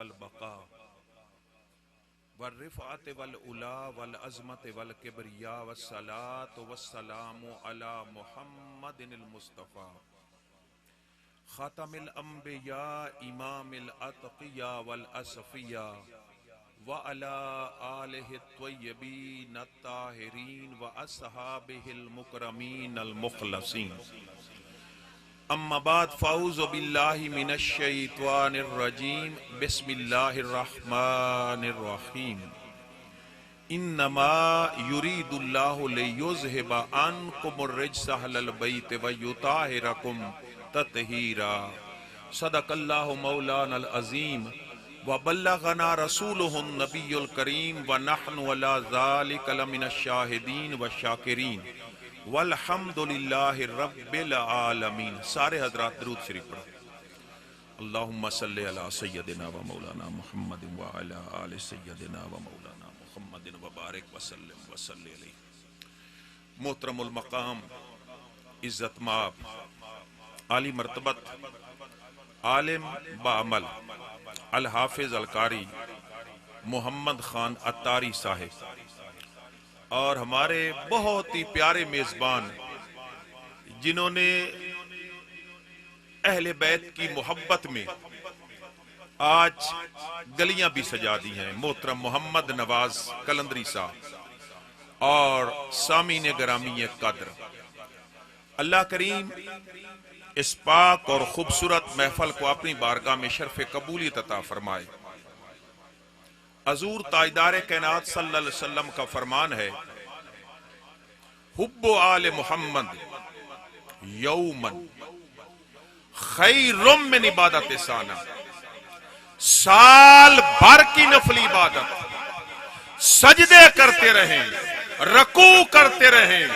वल बका वर्रिफ़ात वल उला वल अज़मत वल किबरिया वस्सलातु वस्सलामु अला मुहम्मदिनिल मुस्तफ़ा ख़ातमिल अंबिया इमामिल अतक़िया वल असफ़िया व अला आलिहि त्वय्यबीन अत्ताहिरीन व अस्हाबिहिल मुकरमीन अल मुख़लसीन। अम्मा बाद फ़ाऊज़ु बिल्लाहि मिनश शैतानिर रजीम बिस्मिल्लाहिर रहमानिर रहीम। इन्नमा युरीदुल्लाहु लियुज़हिबा अन्कुमुर रिज्सा अहलल बैत व युताहिरकुम तत्हीरा। सदक़ल्लाहु मौलानल अज़ीम व बल्लगना रसूलुहुन नबियुल करीम व नहनु अला ज़ालिका लमिनश शाहिदीन व शाकिरीन वल्हम्दुलिल्लाहि रब्बिल आलमीन। सारे हजरात दरूद शरीफ पढ़ो। अल्लाहुम्मा सल्लि अला सय्यदिना व मौलाना मुहम्मदिन व अला आलि सय्यदिना व मौलाना मुहम्मदिन व बारिक व सल्लिम व सल्लि अलैहि। मोहतरमुल मकाम, इज्जत माब, आली मर्तबत, आलिम बाअमल अल हाफिज अल कारी मोहम्मद खान अत्तारी साहिब और हमारे बहुत ही प्यारे मेजबान जिन्होंने अहले बैत की मोहब्बत में आज गलियां भी सजा दी हैं, मोहतरम मोहम्मद नवाज कलंदरी साहब और सामीन ग्रामी कद्र। अल्लाह करीम इस पाक और खूबसूरत महफल को अपनी बारगाह में शर्फ कबूलियत अता फरमाए। हजूर ताजदार कैनात सल्लल्लाहु अलैहि वसल्लम का फरमान है, हुब्बु आले मोहम्मद यौमन खैरुम मिन इबादत साना। साल भर की नफली इबादत, सजदे करते रहें, रकू करते रहें,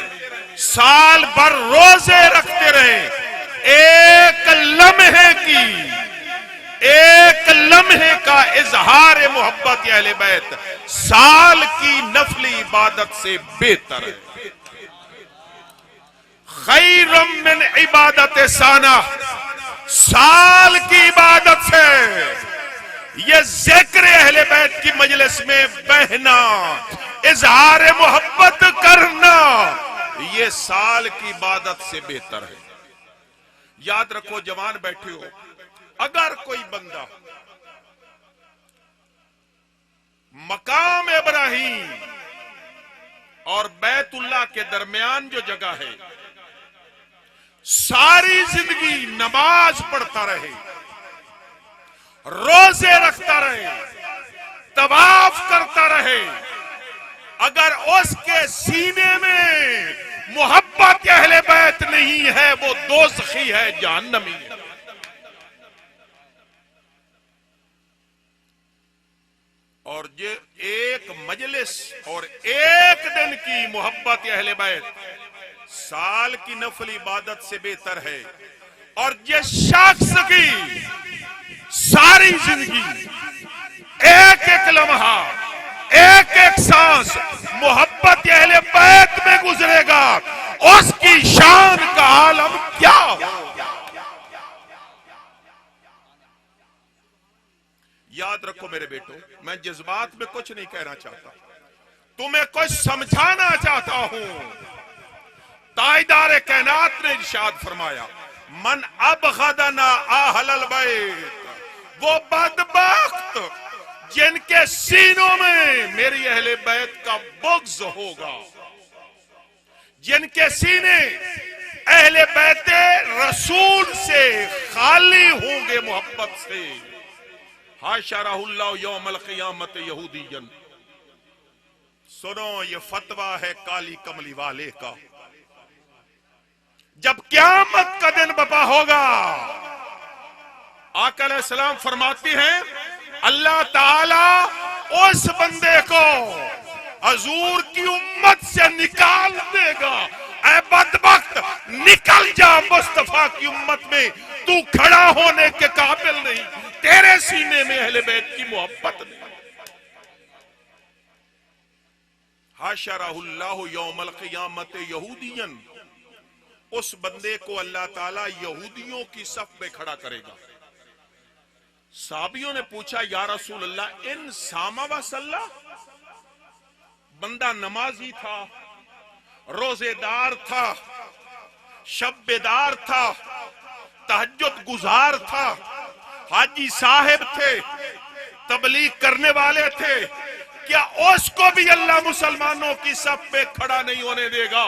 साल भर रोजे रखते रहें, एक लम्हे का इजहार मोहब्बत अहले बैत साल की नफली इबादत से बेहतर है। खैरुम मिन इबादत साना, साल की इबादत से ये जिक्र अहले बैत की मजलिस में बहना, इजहार मोहब्बत करना, ये साल की इबादत से बेहतर है। याद रखो, जवान बैठे हो, अगर कोई बंदा मकाम इब्राहीम और बैतुल्लाह के दरमियान जो जगह है, सारी जिंदगी नमाज पढ़ता रहे, रोजे रखता रहे, तवाफ करता रहे, अगर उसके सीने में मोहब्बत अहले बैत नहीं है, वो दोज़खी है, जहन्नमी है। और ये एक मजलिस और एक दिन की मोहब्बत अहले बैत साल की नफल इबादत से बेहतर है। और ये शख्स की सारी जिंदगी, एक एक लम्हा, एक एक सांस मोहब्बत अहले बैत में गुजरेगा, उसकी शान का आलम क्या हो। याद रखो मेरे बेटो, मैं जज्बात में कुछ नहीं कहना चाहता, तुम्हें कुछ समझाना चाहता हूं। ताजदार कैनात ने इरशाद फरमाया, मन अबग़दना अहलल बैत, वो बदबख्त जिनके सीनों में मेरी अहले बैत का बुग़्ज़ होगा, जिनके सीने अहले बैत रसूल से खाली होंगे मोहब्बत से। हाशरहुल्लाह यौमल क़ियामत यहूदियन। सुनो, ये फतवा है काली कमली वाले का। जब क़यामत का दिन बपा होगा, आका अलैहिस्सलाम फरमाती हैं, अल्लाह ताला उस बंदे को हजूर की उम्मत से निकाल देगा। ऐ बदबख्त, निकल जा, मुस्तफा की उम्मत में तू खड़ा होने के काबिल नहीं, तेरे सीने में अहले बैत की मोहब्बत नहीं। हाशरहुल्लाह यौमल क़ियामत यहूदियन, उस बंदे को अल्लाह ताला यहूदियों की सफ में खड़ा करेगा। साहबियों ने पूछा, या रसूल अल्लाह, इन सामा व सल्ला, बंदा नमाजी था, रोजेदार था, शब्बेदार था, तहज्जुद गुजार था, हाजी साहेब थे, तबलीग करने वाले थे, क्या उसको भी अल्लाह मुसलमानों की सब पे खड़ा नहीं होने देगा?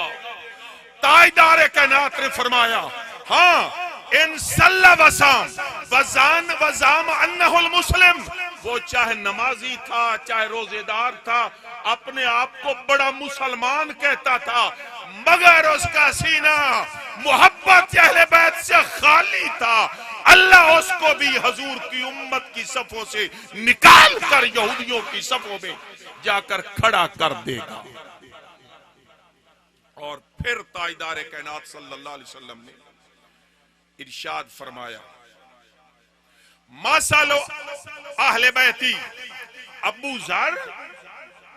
ताजदार कायनात ने फरमाया, हाँ, इन सल्ला वसाम वजान वजाम अन्नहुल मुस्लिम, वो चाहे नमाजी था, चाहे रोजेदार था, अपने आप को बड़ा मुसलमान कहता था, मगर उसका सीना मोहब्बत अहले बैत से खाली था। अल्लाह उसको भी हजूर की उम्मत की सफों से निकाल कर यहूदियों की सफों में जाकर खड़ा कर देगा। और फिर ताजदार कायनात सल्लल्लाहु अलैहि वसल्लम ने इरशाद फरमाया, मासालो अहले बैती, अबू जर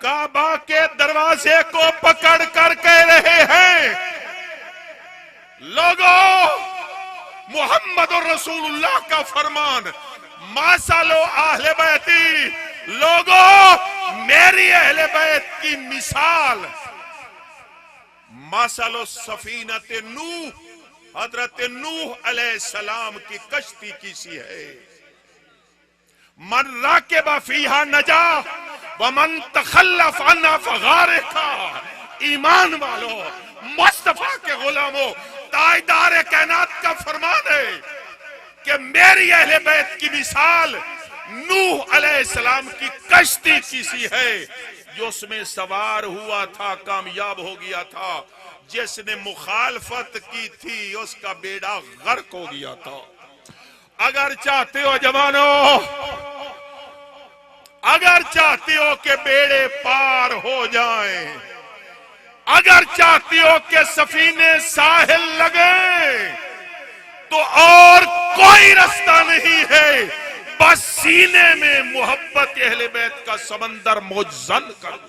काबा के दरवाजे को पकड़ कर कह रहे हैं, लोगों, मोहम्मद और रसूलुल्लाह का फरमान, मासालो अहले बैती, लोगों, मेरी अहले बैत की मिसाल मासालो सफीनत नूह, हजरत नूह अलैहिस्सलाम की कश्ती की सी है। मन राकिबा फीहा नजा व मन तखल्लफ अन्हा फगारिका। ईमान वालों, मुस्तफा के गुलामों, ताजदार कायनात का फरमान है कि मेरी अहले बैत की मिसाल नूह अलैहिस्सलाम की कश्ती की सी है, जो उसमें सवार हुआ था, कामयाब हो गया था। जिसने मुखालफत की थी, उसका बेड़ा गर्क हो गया था। अगर चाहते हो जवानों, अगर चाहते हो कि बेड़े पार हो जाएं, अगर चाहते हो कि सफीने साहिल लगे, तो और कोई रास्ता नहीं है, बस सीने में मोहब्बत अहले बैत का समंदर मुज्जन कर।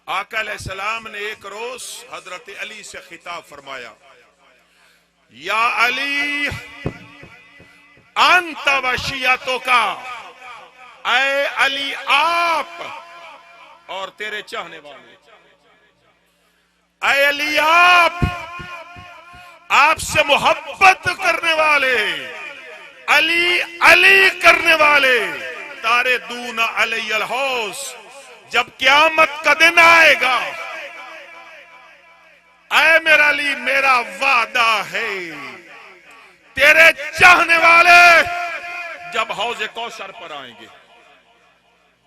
आका अलैहिस्सलाम ने एक रोज हजरत अली से खिताब फरमाया, या अली अंत वशियतों का, ऐ अली आप और तेरे चाहने वाले, ऐ अली आपसे मोहब्बत करने वाले, अली अली करने वाले, तारे दूना अलैयल हौस, जब क़यामत का दिन आएगा, ऐ मेरा अली, मेरा वादा है, तेरे चाहने वाले जब हौज़े कौसर पर आएंगे,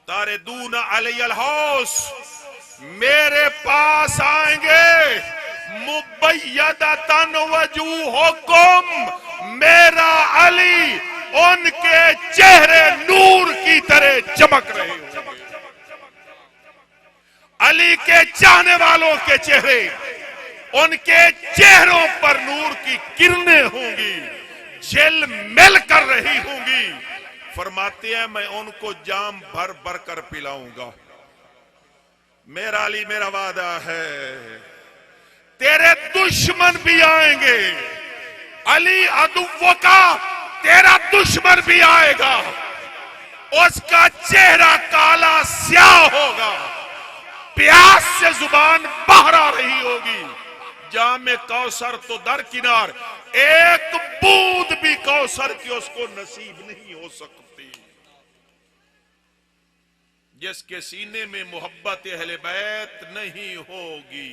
तारे दूना अलैयल हौस, मेरे पास आएंगे, मुबय्यदतन वजूहुकुम, मेरा अली उनके चेहरे नूर की तरह चमक रहे होंगे। अली के चाहने वालों के चेहरे, उनके चेहरों पर नूर की किरणें होंगी, झिलमिल कर रही होंगी। फरमाते हैं, मैं उनको जाम भर भर कर पिलाऊंगा। मेरा अली, मेरा वादा है, तेरे दुश्मन भी आएंगे, अली अदुव्वों का, तेरा दुश्मन भी आएगा, उसका चेहरा काला स्याह होगा, प्यास से जुबान बाहर आ रही होगी, जामे कौसर तो दरकिनार, एक बूंद भी कौसर की उसको नसीब नहीं हो सकती। जिसके सीने में मोहब्बत अहले बैत नहीं होगी।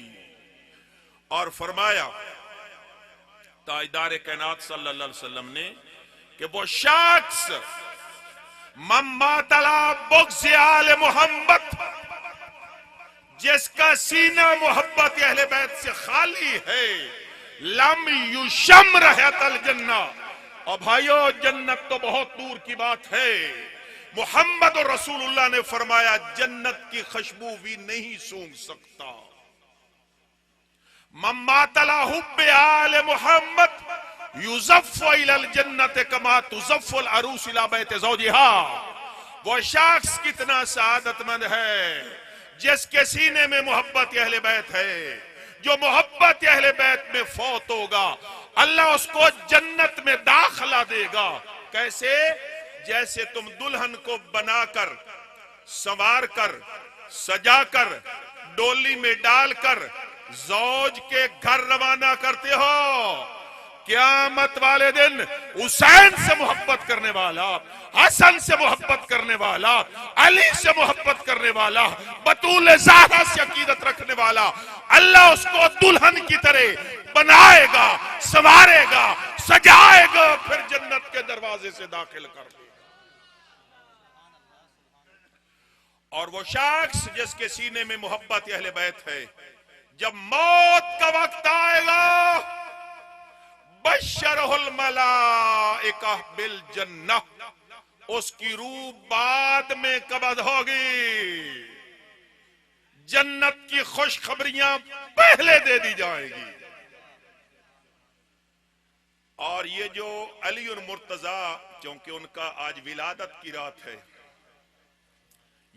और फरमाया ताजदार कायनात सल्लल्लाहु अलैहि वसल्लम ने कि वो शख्स मम्मातला बुग़्ज़ आले मोहम्मद, जिसका सीना मोहब्बत अहले बैत से खाली है, लम युशम रहतल जन्ना। और भाइयों, जन्नत तो बहुत दूर की बात है। मोहम्मद और रसूलुल्लाह ने फरमाया, जन्नत की खुशबू भी नहीं सूंघ सकता। मम्मातला हुब्बे आले मोहम्मद युज़फ़्फ़ु इलल जन्नत कमा तुज़फ़्फ़ुल अरूस इला बैत ज़ौजिहा। वो शख्स कितना सआदतमंद है जिसके सीने में मोहब्बत अहले बैत है। जो मोहब्बत अहले बैत में फौत होगा, अल्लाह उसको जन्नत में दाखिला देगा। कैसे? जैसे तुम दुल्हन को बनाकर, संवार कर, सजाकर, डोली में डालकर जौज के घर रवाना करते हो। क़यामत वाले दिन हुसैन से मोहब्बत करने वाला, हसन से मोहब्बत करने वाला, अली से मोहब्बत करने वाला, बतूल ज़हरा से अकीदत रखने वाला, अल्लाह उसको दुल्हन की तरह बनाएगा, संवारेगा, सजाएगा, फिर जन्नत के दरवाजे से दाखिल कर देगा। और वो शख्स जिसके सीने में मोहब्बत अहले बैत है, जब मौत का वक्त आएगा, बशरहुल मलाइका बिल जन्नह, उसकी रूह बाद में कब्ज़ होगी, जन्नत की खुशखबरियां पहले दे दी जाएगी। और ये जो अली और मुर्तजा, क्योंकि उनका आज विलादत की रात है,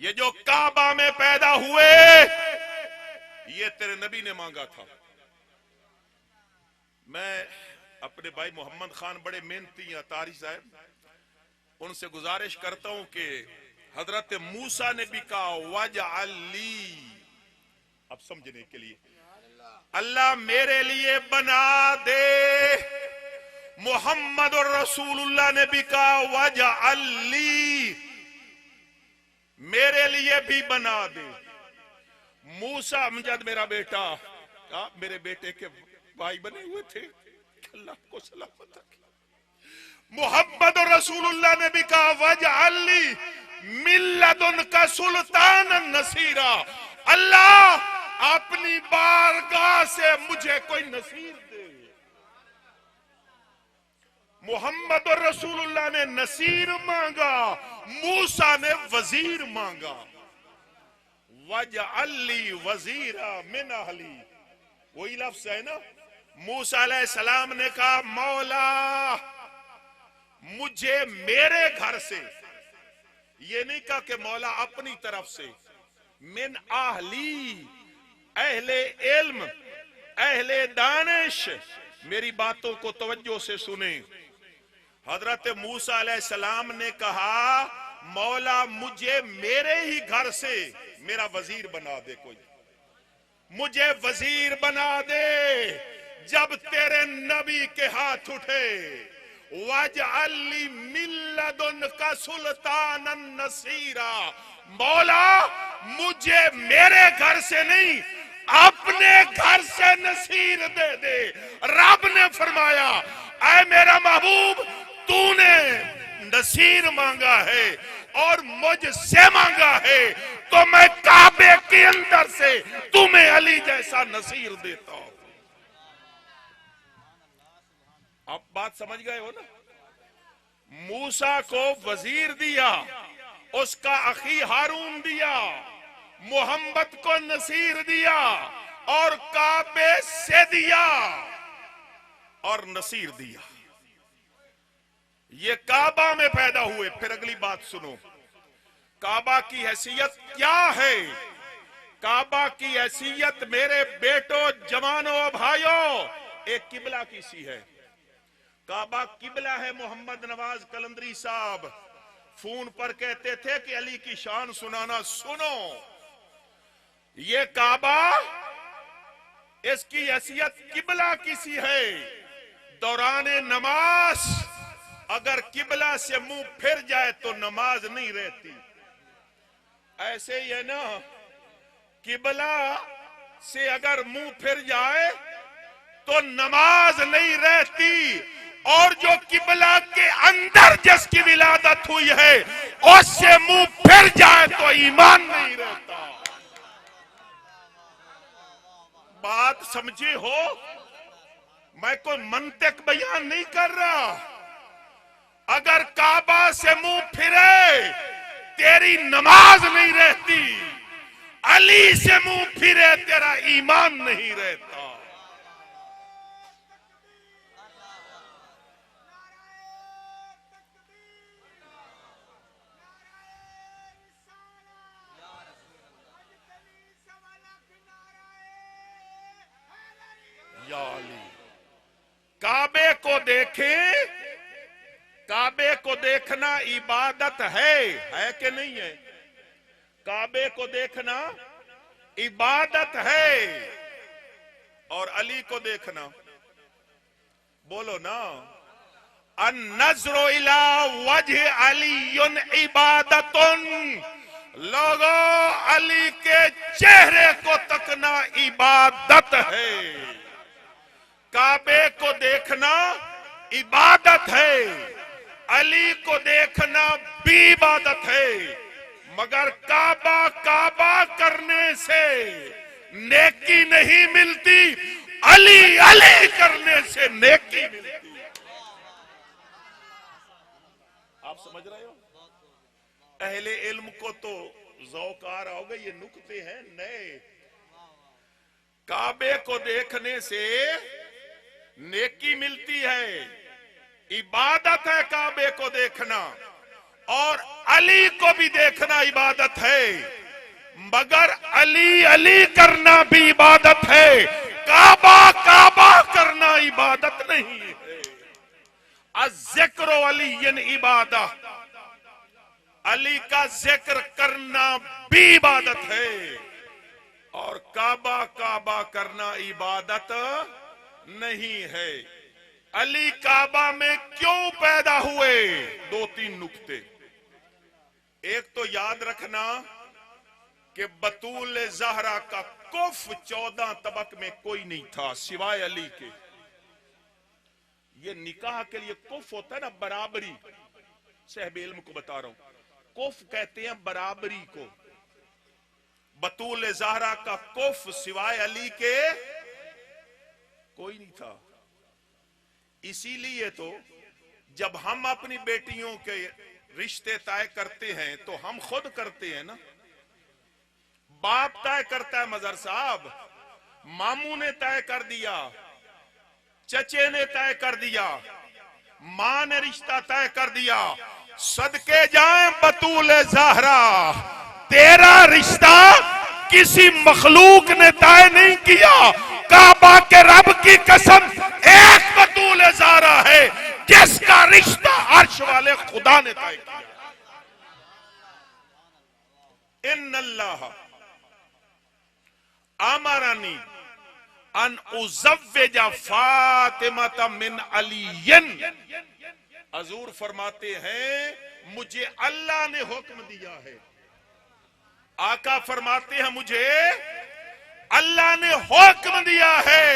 ये जो काबा में पैदा हुए, ये तेरे नबी ने मांगा था। मैं अपने भाई मोहम्मद खान बड़े मेहनती अतारी साहब, उनसे गुजारिश करता हूं कि हजरत मूसा ने भी कहा वजअली, अब समझने के लिए, अल्लाह मेरे लिए बना दे। मोहम्मद और रसूलुल्लाह ने भी कहा वजअली, मेरे लिए भी बना दे। मूसा अमजद मेरा बेटा, मेरे बेटे के भाई बने हुए थे, अल्लाह को सलामत रखे। मोहम्मद और रसूलुल्लाह ने भी कहा वजअली मिल्लदुन का सुल्तान नसीरा, अल्लाह अपनी बारगाह से मुझे कोई नसीर दे। मोहम्मद और रसूलुल्लाह ने नसीर मांगा, मूसा ने वजीर मांगा। वजअली वजीरा मिन अहली, वही लफ्ज़ है ना। मूसा अलैहिस्सलाम ने कहा मौला मुझे मेरे घर से, ये नहीं कहा कि मौला अपनी तरफ से, मिन अहली, अहले इल्म, अहले दानिश, मेरी बातों को तवज्जो से सुने। हजरत मूसा अलैहिस्सलाम ने कहा मौला मुझे मेरे ही घर से मेरा वजीर बना दे, कोई मुझे वजीर बना दे। जब तेरे नबी के हाथ उठे वजअली मिल्लदुन का सुल्तान नसीरा, मौला मुझे मेरे घर से नहीं अपने घर से नसीर दे दे। रब ने फरमाया ऐ मेरा महबूब, तूने नसीर मांगा है और मुझसे मांगा है, तो मैं काबे के अंदर से तुम्हें अली जैसा नसीर देता हूं। अब बात समझ गए हो ना। मूसा को वजीर दिया, उसका अखी हारून दिया, मोहम्मद को नसीर दिया और काबे से दिया और नसीर दिया। ये काबा में पैदा हुए। फिर अगली बात सुनो, काबा की हैसियत क्या है? काबा की हैसियत मेरे बेटों, जवानों, भाइयों, एक किबला की सी है। काबा किबला है। मोहम्मद नवाज कलंदरी साहब फोन पर कहते थे कि अली की शान सुनाना, सुनो ये काबा, इसकी हैसियत किबला की सी है। दौरान नमाज अगर किबला से मुंह फिर जाए तो नमाज नहीं रहती। ऐसे ही है ना, किबला से अगर मुंह फिर जाए तो नमाज नहीं रहती। और जो किबला के अंदर जिसकी विलादत हुई है उससे मुंह फिर जाए तो ईमान नहीं रहता। बात समझे हो? मैं कोई मंतिक बयान नहीं कर रहा। अगर काबा से मुंह फिरे तेरी नमाज नहीं रहती, अली से मुंह फिरे तेरा ईमान नहीं रहता। काबे को देखें, काबे काबे को देखना इबादत है कि नहीं है? काबे को देखना इबादत है और अली को देखना, बोलो ना, अन्नज़्रु इला वजह अलीयुन इबादतुन, लोगों अली के चेहरे को तकना इबादत है। काबे को देखना इबादत है, अली को देखना भी इबादत है, मगर काबा काबा करने से नेकी नहीं मिलती, अली अली करने से नेकी मिलती। आप समझ रहे हो? अहले इल्म को तो ज़ौक़ होगा, ये नुक्ते हैं नए। काबे को देखने से नेकी मिलती है, इबादत है काबे को देखना, और अली को भी देखना इबादत है, मगर अली अली करना भी इबादत है, काबा काबा करना इबादत नहीं है। अज़्ज़िक्र अलीयन इबादत, अली का जिक्र करना भी इबादत है, और काबा काबा करना इबादत नहीं है। अली काबा में क्यों पैदा हुए? दो तीन नुक्ते। एक तो याद रखना कि बतूल ज़हरा का कुफ 14 तबक में कोई नहीं था सिवाय अली के। ये निकाह के लिए कुफ होता है ना, बराबरी। साहिब इल्म को बता रहा हूं, कुफ कहते हैं बराबरी को। बतूल ज़हरा का कुफ सिवाय अली के कोई नहीं था। इसीलिए तो जब हम अपनी बेटियों के रिश्ते तय करते हैं तो हम खुद करते हैं ना, बाप तय करता है, मजहर साहब, मामू ने तय कर दिया, चचे ने तय कर दिया, मां ने रिश्ता तय कर दिया। सदके जाए बतूल ज़हरा, तेरा रिश्ता किसी मखलूक ने तय नहीं किया, काबा के रब की कसम, एक बतूल ज़हरा है जिसका रिश्ता अर्श वाले खुदा ने तय किया। इन्नल्लाह अमरनी अन उज़व्विजा फातिमा मिन अलीयन, हजूर फरमाते हैं मुझे अल्लाह ने हुक्म दिया है, आका फरमाते हैं मुझे अल्लाह ने हुक्म दिया है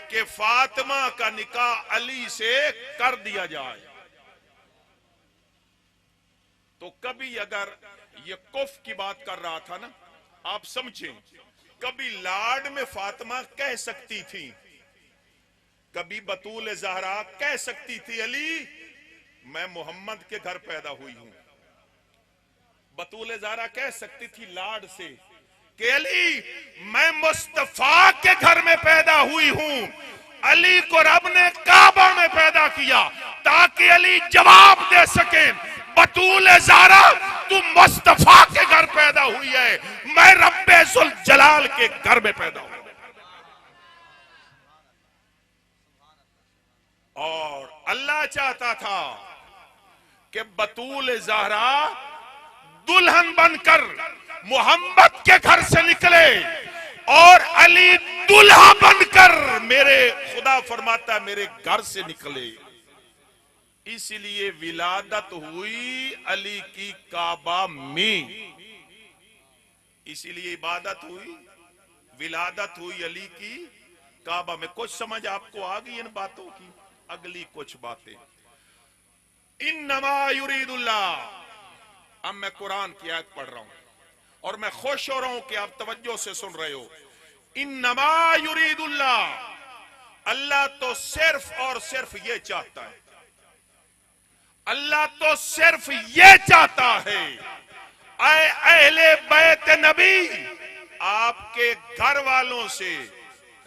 कि फातिमा का निकाह अली से कर दिया जाए। तो कभी अगर ये कुफ की बात कर रहा था ना, आप समझें, कभी लाड में फातिमा कह सकती थी, कभी बतूल ज़हरा कह सकती थी अली मैं मोहम्मद के घर पैदा हुई हूं। बतूल ज़हरा कह सकती थी लाड से कि अली मैं मुस्तफा के घर में पैदा हुई हूं। अली को रब ने काबा में पैदा किया ताकि अली जवाब दे सके, बतूल ज़हरा तू मुस्तफा के घर पैदा हुई है, मैं रब्बे जुल जलाल के घर में पैदा हुई। और अल्लाह चाहता था कि बतूल ज़हरा दुल्हन बनकर मोहम्मद के घर से निकले और अली दुल्हा बनकर, मेरे खुदा फरमाता मेरे घर से निकले। इसलिए विलादत हुई अली की काबा में, इसीलिए इबादत हुई, विलादत हुई अली की काबा में। कुछ समझ आपको आ गई इन बातों की? अगली कुछ बातें, इन्नमा युरीदुल्लाह, अब मैं कुरान की आयत पढ़ रहा हूं और मैं खुश हो रहा हूं कि आप तवज्जो से सुन रहे हो। इन्नमा युरीदुल्लाह, अल्लाह तो सिर्फ और सिर्फ ये चाहता है, अल्लाह तो सिर्फ ये चाहता है, ऐ अहले बैत नबी, आपके घर वालों से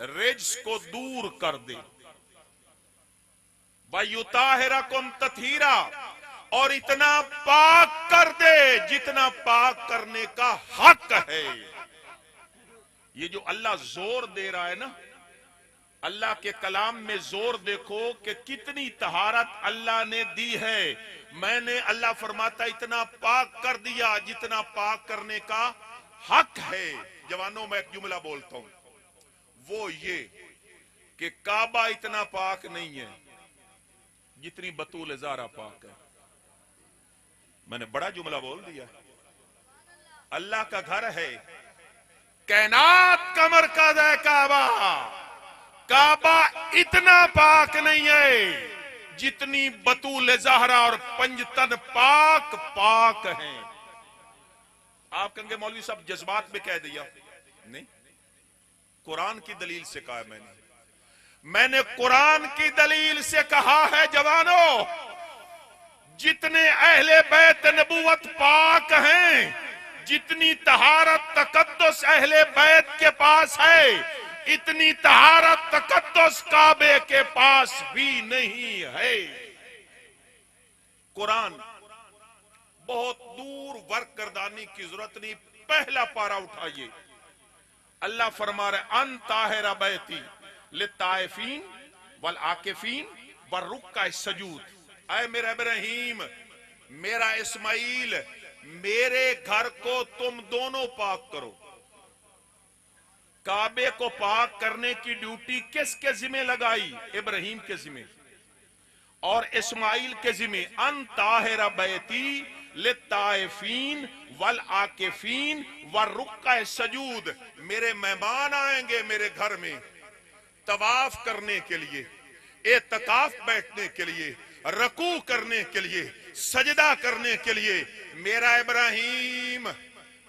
रिज्स को दूर कर दे, वयुताहिरकुम तत्हीरा, और इतना पाक कर दे जितना पाक करने का हक है। ये जो अल्लाह जोर दे रहा है ना, अल्लाह के कलाम में जोर देखो कि कितनी तहारत अल्लाह ने दी है। मैंने, अल्लाह फरमाता, इतना पाक कर दिया जितना पाक करने का हक है। जवानों, मैं एक जुमला बोलता हूं, वो ये कि काबा इतना पाक नहीं है जितनी बतूल ज़ारा पाक है। मैंने बड़ा जुमला बोल दिया। अल्लाह का घर है, कैनात का मरकज़ है काबा। काबा इतना पाक नहीं है जितनी बतूल ज़हरा और पंजतन पाक पाक हैं। आप कहेंगे मौलवी साहब जज्बात में कह दिया, नहीं, कुरान की दलील से कहा है। मैंने कुरान की दलील से कहा है जवानों, जितने अहले बैत नबूवत पाक हैं, जितनी तहारत तकद्दुस अहले बैत के पास है, इतनी तहारत तकद्दुस काबे के पास भी नहीं है। कुरान बहुत दूर वर्क गर्दानी की जरूरत नहीं, पहला पारा उठाइए। अल्लाह फरमा रहे अन ताहिरा बैती लित्ताइफीन वल आकिफीन व रुक्का सजूद। ऐ मेरा इब्राहीम, मेरा इस्माइल, मेरे घर को तुम दोनों पाक करो। काबे को पाक करने की ड्यूटी किसके जिम्मे लगाई? इब्राहीम के जिम्मे और इस्माइल के जिम्मे। अन ताहिरा बैती लित्ताइफीन वल आकिफीन व रुक्का सजूद। मेरे मेहमान आएंगे मेरे घर में तवाफ करने के लिए, एतकाफ बैठने के लिए, रकू करने के लिए, सजदा करने के लिए। मेरा इब्राहीम,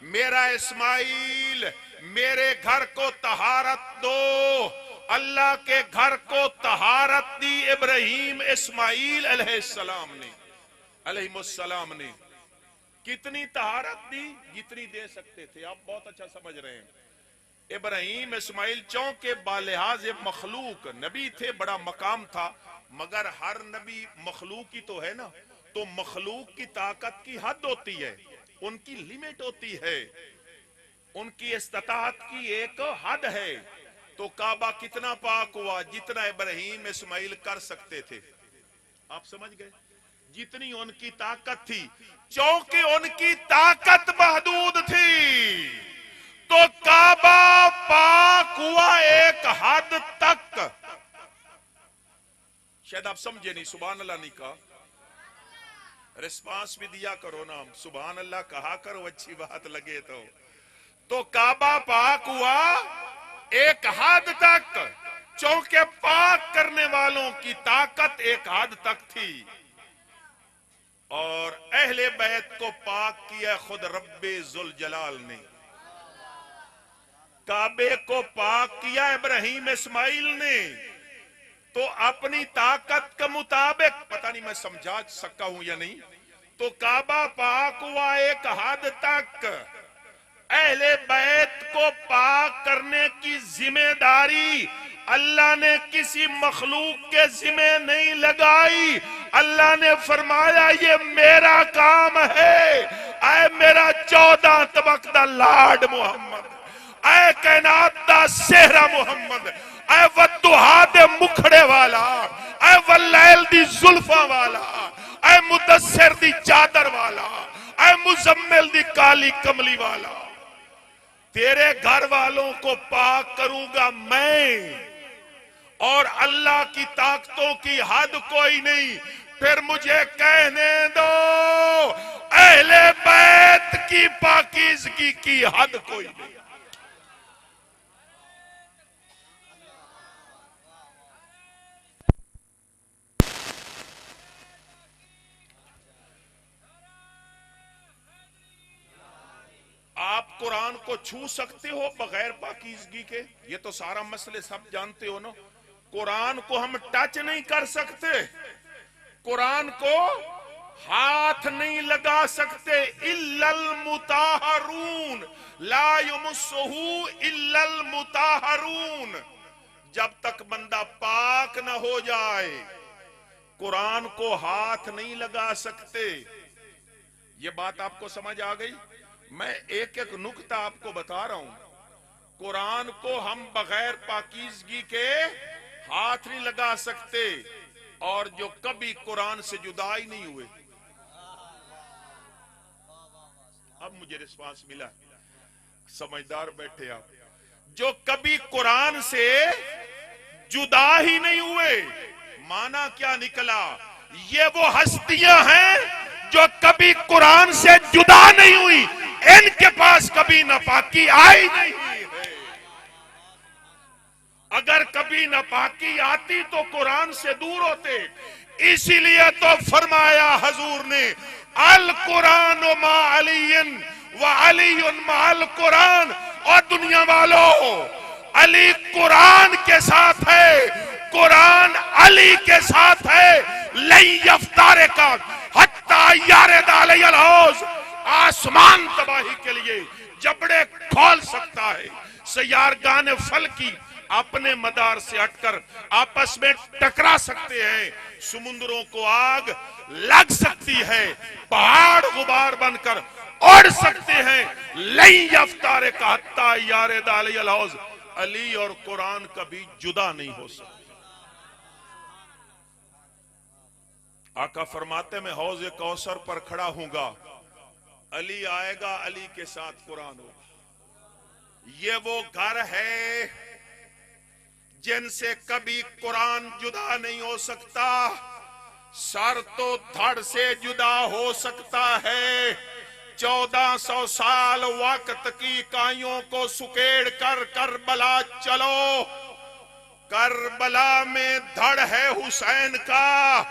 मेरा इस्माइल, मेरे घर को तहारत दो। अल्लाह के घर को तहारत दी इब्राहीम इस्माइल अलैहिस्सलाम ने। कितनी तहारत दी? जितनी दे सकते थे। आप बहुत अच्छा समझ रहे हैं। इब्राहीम इस्माइल चौंके बालिहाज मखलूक नबी थे, बड़ा मकाम था, मगर हर नबी मखलूक ही तो है ना, तो मखलूक की ताकत की हद होती है, उनकी लिमिट होती है, उनकी इस्ताअत की एक हद है। तो काबा कितना पाक हुआ? जितना इब्राहीम इस्माइल कर सकते थे। आप समझ गए? जितनी उनकी ताकत थी, चूंकि उनकी ताकत महदूद थी, तो काबा पाक हुआ एक हद तक। शायद आप समझे नहीं, सुभान अल्लाह नहीं कहा, रिस्पांस भी दिया करो ना, सुभान अल्लाह कहा करो, अच्छी बात लगे तो काबा पाक हुआ एक हद तक, चूंकि पाक करने वालों की ताकत एक हद तक थी। और अहले बैत को पाक किया खुद रब्बे जुल जलाल ने। काबे को पाक किया इब्राहीम इस्माइल ने। तो अपनी ताकत के मुताबिक, पता नहीं मैं समझा सका हूं या नहीं, तो काबा पाक हुआ एक हद तक। अहले बैत को पाक करने की जिम्मेदारी अल्लाह ने किसी मखलूक के जिम्मे नहीं लगाई। अल्लाह ने फरमाया ये मेरा काम है। ऐ मेरा 14 तबक दा लाड मुहम्मद, ऐ कैनात दा सेहरा मुहम्मद, ऐ वद्दुहा दे मुखड़े वाला, ऐ वल्लैल दी जुल्फा वाला, ऐ मुदस्सिर दी चादर वाला, ऐ मुजम्मिल दी काली कमली वाला, तेरे घर वालों को पाक करूंगा मैं। और अल्लाह की ताकतों की हद कोई नहीं। फिर मुझे कहने दो, अहले बैत की पाकीज़गी की हद कोई नहीं। आप कुरान को छू सकते हो बगैर पाकीज़गी के? ये तो सारा मसले सब जानते हो ना। कुरान को हम टच नहीं कर सकते, कुरान को हाथ नहीं लगा सकते। इल्लल मुताहरून ला युमस्सुहु इल्लल मुताहरून। जब तक बंदा पाक न हो जाए कुरान को हाथ नहीं लगा सकते। ये बात आपको समझ आ गई? मैं एक एक नुक्ता आपको बता रहा हूं। कुरान को हम बगैर पाकीज़गी के हाथ नहीं लगा सकते और जो कभी कुरान से जुदा ही नहीं हुए। अब मुझे रिस्पांस मिला, समझदार बैठे आप। जो कभी कुरान से जुदा ही नहीं हुए, माना क्या निकला? ये वो हस्तियां हैं जो कभी कुरान से जुदा नहीं हुई, इनके पास कभी नापाकी आई नहीं है। अगर कभी नापाकी आती तो कुरान से दूर होते। इसीलिए तो फरमाया हजूर ने, अल कुरान मा अलीन व अलीउन मा अल कुरान। और दुनिया वालों, अली कुरान के साथ है, कुरान अली के साथ है। लई यफ्तारे का हत्ता यारे दाले अलहौज, आसमान तबाही के लिए जबड़े खोल सकता है। सयारगान फल की अपने मदार से हटकर आपस में टकरा सकते हैं, समुद्रों को आग लग सकती है, पहाड़ गुबार बनकर उड़ सकते हैं। लई अफ्तारे का हत्ता यारे दाले अलहौज, अली और कुरान कभी जुदा नहीं हो सकते। आका फरमाते मैं हौज़े कौसर पर खड़ा हूंगा, अली आएगा, अली के साथ कुरान होगा। ये वो घर है जिनसे कभी कुरान जुदा नहीं हो सकता। सर तो धड़ से जुदा हो सकता है। 1400 साल वक्त की इकाइयों को सुकेड़ कर करबला चलो। करबला में धड़ है हुसैन का,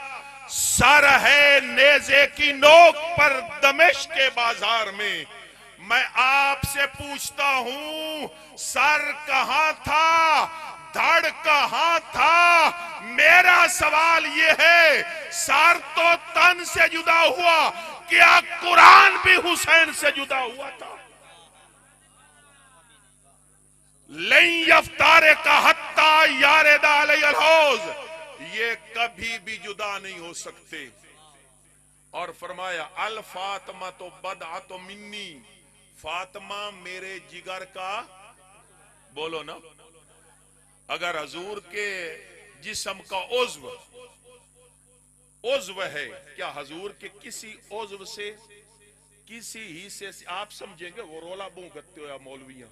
सर है नेज़े की नोक पर दमिश्क के बाजार में। मैं आपसे पूछता हूं, सर कहां था, धड़ कहां था? मेरा सवाल यह है, सर तो तन से जुदा हुआ, क्या कुरान भी हुसैन से जुदा हुआ था? लई अफ्तारे का हत्ता यारे दाले अलहौज, ये कभी भी जुदा नहीं हो सकते। और फरमाया अल फातिमा तो बदआ तो मिन्नी, फातिमा मेरे जिगर का, बोलो ना। अगर हजूर के जिस्म का उज़्व है, क्या हजूर के किसी उज़्व से, किसी हिस्से से, आप समझेंगे वो रोला भूंगते हो या मौलवियां,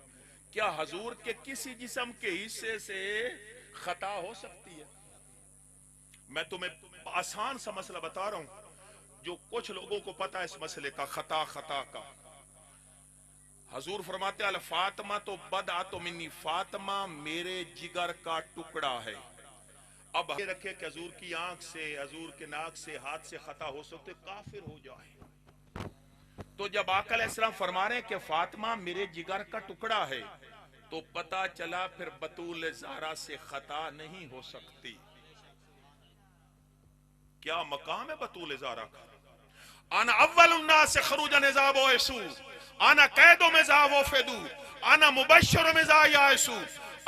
क्या हजूर के किसी जिस्म के हिस्से से खता हो सकती है? मैं तुम्हें आसान सा मसला बता रहा हूं, जो कुछ लोगों को पता है इस मसले का, खता का। हजूर फरमाते अल फातिमा तो बदआ तो मिन्नी, फातिमा मेरे जिगर का टुकड़ा है। अब ये रखे कि हजूर की आंख से, हजूर के नाक से, हाथ से खता हो सकते, काफिर हो जाए। तो जब आका अलैहिस्सलाम फरमा रहे हैं कि फातिमा मेरे जिगर का टुकड़ा है, तो पता चला फिर बतूल ज़हरा से खता नहीं हो सकती। क्या मकाम है बतूल ज़हरा का? आना अव्वलुन नास खरूजन इज़ा बुइसू, आना कैदो में जावो फेदू, आना मुबश्शिर में जायासू,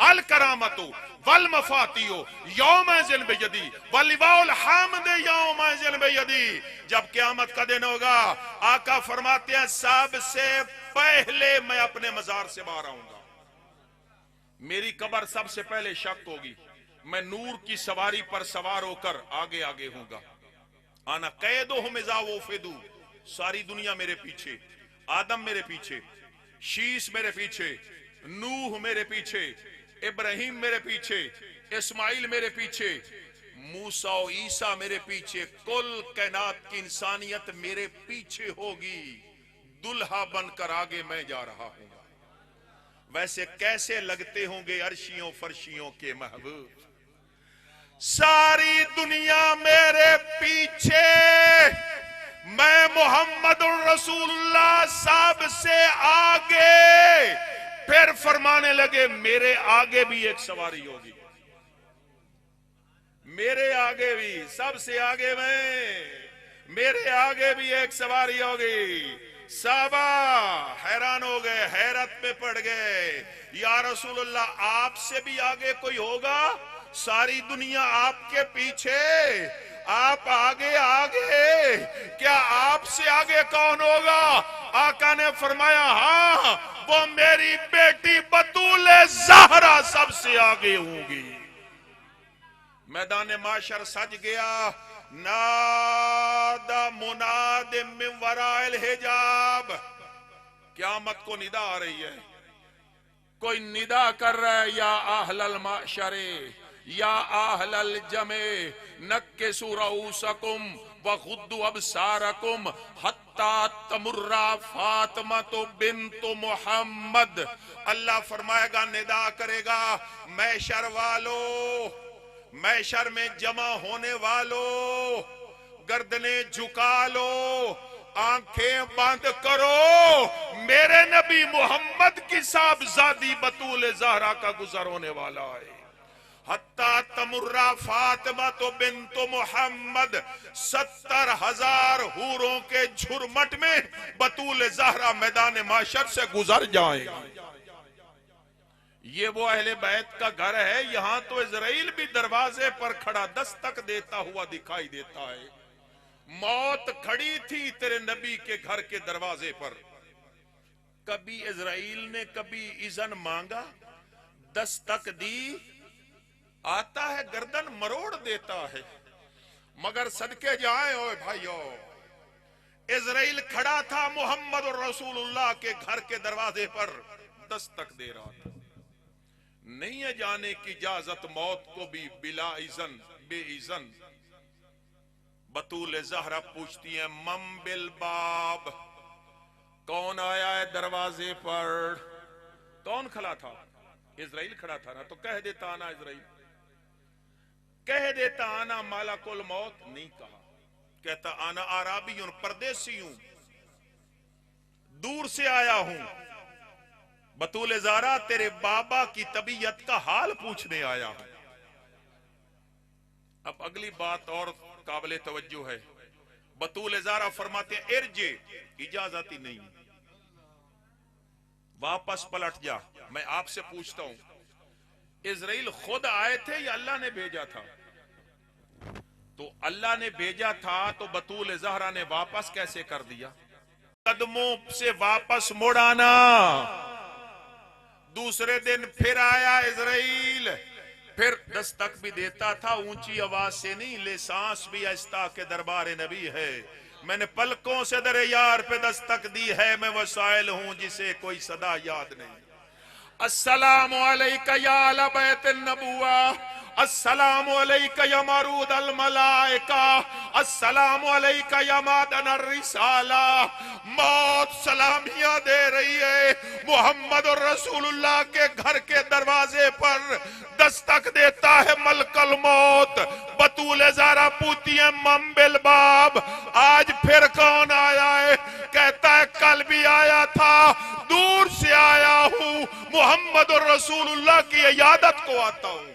अल करामतु वल मफातियो यौमज़िन बियदी वलिवाउल हामद यौमज़िन बियदी। जब क़यामत का दिन होगा, आका फरमाते हैं सबसे पहले मैं अपने मजार से बाहर आऊंगा, मेरी कब्र सबसे पहले शक होगी, मैं नूर की सवारी पर सवार होकर आगे आगे होऊंगा। आना कैदो में जावो फेदू, सारी दुनिया मेरे पीछे, आदम मेरे पीछे, शीश मेरे पीछे, नूह मेरे पीछे, इब्राहिम मेरे पीछे, इस्माइल मेरे पीछे, मूसा और ईसा मेरे पीछे, कुल कायनात की इंसानियत मेरे पीछे होगी। दुल्हा बनकर आगे मैं जा रहा हूं। वैसे कैसे लगते होंगे अर्शियों फर्शियों के महबूब, सारी दुनिया मेरे पीछे, मैं मोहम्मदुर रसूलुल्लाह साहब से आगे। फिर फरमाने लगे मेरे आगे भी एक सवारी होगी, मेरे आगे भी, सबसे आगे मैं, मेरे आगे भी एक सवारी होगी। साहबा हैरान हो गए, हैरत में पड़ गए, या रसूलुल्लाह आपसे भी आगे कोई होगा? सारी दुनिया आपके पीछे, आप आगे आगे, क्या आपसे आगे कौन होगा? आका ने फरमाया हाँ, वो मेरी बेटी बतूल ज़हरा सबसे आगे होगी। मैदान माशर सज गया। नादा मुनाद मिन वराइल हिजाब, क़यामत को निदा आ रही है। कोई निदा कर रहा है, या अहलल माशरे या अहलल जमे नक्किसू रऊसकुम वगुद्दू अबसारकुम हत्ता तमुर्रा फातिमा बिन्त मुहम्मद। अल्लाह फरमाएगा, निदा करेगा, मैशर वालों, मैशर में जमा होने वालों, गर्दने झुका लो, आंखें बंद करो, मेरे नबी मोहम्मद की साहबजादी बतूल ज़हरा का गुजर होने वाला है। हत्ता तमुर्रा फातिमा तो बिन्तो मोहम्मद, 70,000 हूरों के झुरमट में बतूल ज़हरा मैदान माशर से गुजर जाएगी। ये वो अहले बैत का घर है। यहां तो इजराइल भी दरवाजे पर खड़ा दस्तक देता हुआ दिखाई देता है। मौत खड़ी थी तेरे नबी के घर के दरवाजे पर। कभी इजराइल ने कभी इज़न मांगा, दस्तक दी, आता है गर्दन मरोड़ देता है। मगर सदके जाए ओए भाइयों, इजराइल खड़ा था मोहम्मद और रसूलुल्लाह के घर के दरवाजे पर, दस्तक दे रहा था। नहीं है जाने की इजाजत मौत को भी बिला इज़न बेइज़न। बतूल ज़हरा पूछती है, मम बिल बाब, कौन आया है दरवाजे पर? कौन खड़ा था? इजराइल खड़ा था ना, तो कह देता आना इजराइल, कह देता आना मालाकुल मौत। नहीं कहा, कहता आना आराबी हूं, परदेसी हूं, दूर से आया हूं, बतूल ज़हरा तेरे बाबा की तबीयत का हाल पूछने आया हूं। अब अगली बात और काबिले तवज्जो है। बतूल ज़हरा फरमाते हैं, इर्जे, इजाजत ही नहीं, वापस पलट जा। मैं आपसे पूछता हूं, इजराइल खुद आए थे या अल्लाह ने भेजा था? तो अल्लाह ने भेजा था, तो बतूल ज़हरा ने वापस कैसे कर दिया? कदमों से वापस मुड़ आना। दूसरे दिन फिर आया इजराइल, फिर दस्तक भी देता था, ऊंची आवाज से नहीं, ले सांस भी आहिस्ता के दरबार नबी है। मैंने पलकों से दरे यार पे दस्तक दी है, मैं वसाइल हूं जिसे कोई सदा याद नहीं। अस्सलामु अलैका या अहल बैत नबुवा, अस्सलामु अलैका या मरूद अल मलाइका, अस्सलामु अलैका या मादन रिसाला। मौत सलामियां दे रही है। मोहम्मद और रसूलुल्लाह के घर के दरवाजे पर दस्तक देता है मलकल मौत। बतूल ज़हरा पूछती है, मम बिल बाब, आज फिर कौन आया है? कहता है, कल भी आया था, दूर से आया हूं, मोहम्मद और रसूलुल्लाह की इयादत को आता हूं।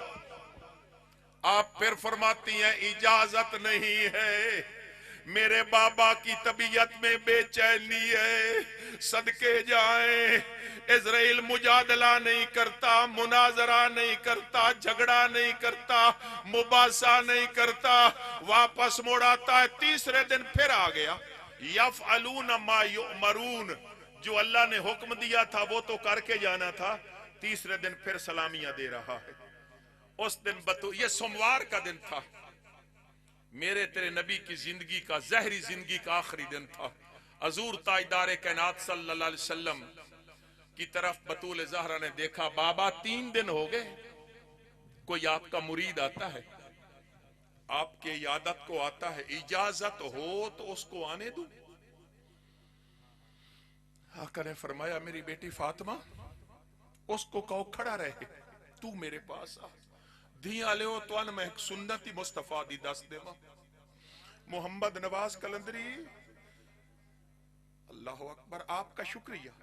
आप फिर फरमाती हैं, इजाजत नहीं है, मेरे बाबा की तबीयत में बेचैनी है, सदके जाएं। इजराइल मुजादला नहीं करता, मुनाजरा नहीं करता, झगड़ा नहीं करता, मुबासा नहीं करता, वापस मोड़ आता है। तीसरे दिन फिर आ गया। यफ़अलून मा युअमरून, जो अल्लाह ने हुक्म दिया था वो तो करके जाना था। तीसरे दिन फिर सलामियां दे रहा है। उस दिन ये सोमवार का दिन था, मेरे तेरे नबी की जिंदगी का, जहरी जिंदगी का आखिरी दिन था। हजूर ताजदार कायनात सल्लल्लाहु अलैहि वसल्लम की तरफ बतूल ज़हरा ने देखा, बाबा 3 दिन हो गए, कोई आपका मुरीद आता है, आपके इयादत को आता है, इजाजत हो तो उसको आने दो। आका ने फरमाया, मेरी बेटी फातिमा, उसको कहो खड़ा रहे, तू मेरे पास आ। धिया ले तो अन मैं सुन्नती मुस्तफा दी दस देवा। मोहम्मद नवाज कलंदरी, अल्लाह अकबर, आपका शुक्रिया